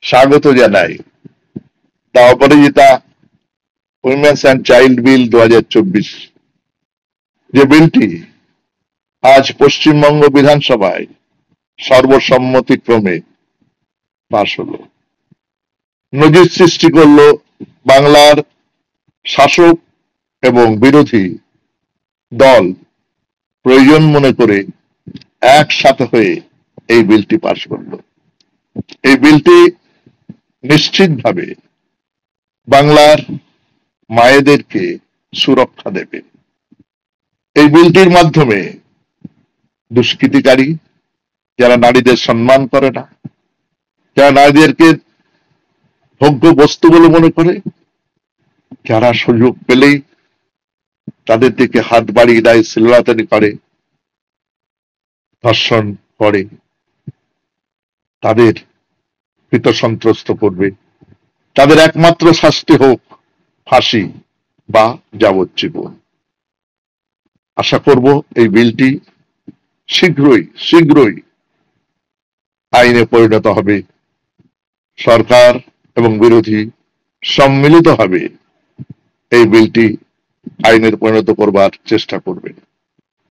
স্বাগত জানাই। The Aparajita women's and child bill 2024, যে বিলটি আজ পশ্চিমবঙ্গ বিধানসভায় সর্বসম্মতিক্রমে পাশ হলো, নজির সৃষ্টি করলো বাংলার শাসক এবং বিরোধী দল প্রয়োজন মনে করে একসাথে হয়ে এই বিলটি পাশ করলো। এই বিলটি নিশ্চিতভাবে বাংলার মায়েদেরকে সুরক্ষা দেবে। এই বিলটির মাধ্যমে দুষ্কৃতিকারী, যারা নারীদের সম্মান করে না, যারা নারীদেরকে ভোগ্য বস্তু বলে মনে করে, যারা সুযোগ পেলেই তাদের দিকে হাত বাড়িয়ে দেয়, শ্লীলতাহানি করে, ধর্ষণ করে, তাদের ভীতসন্ত্রস্ত করবে। তাদের একমাত্র শাস্তি হোক ফাঁসি বা যাবজ্জীবন। আশা করব এই বিলটি শীঘ্রই আইনে পরিণত হবে। সরকার এবং বিরোধী সম্মিলিতভাবে এই বিলটি আইনের পরিণত করবার চেষ্টা করবে।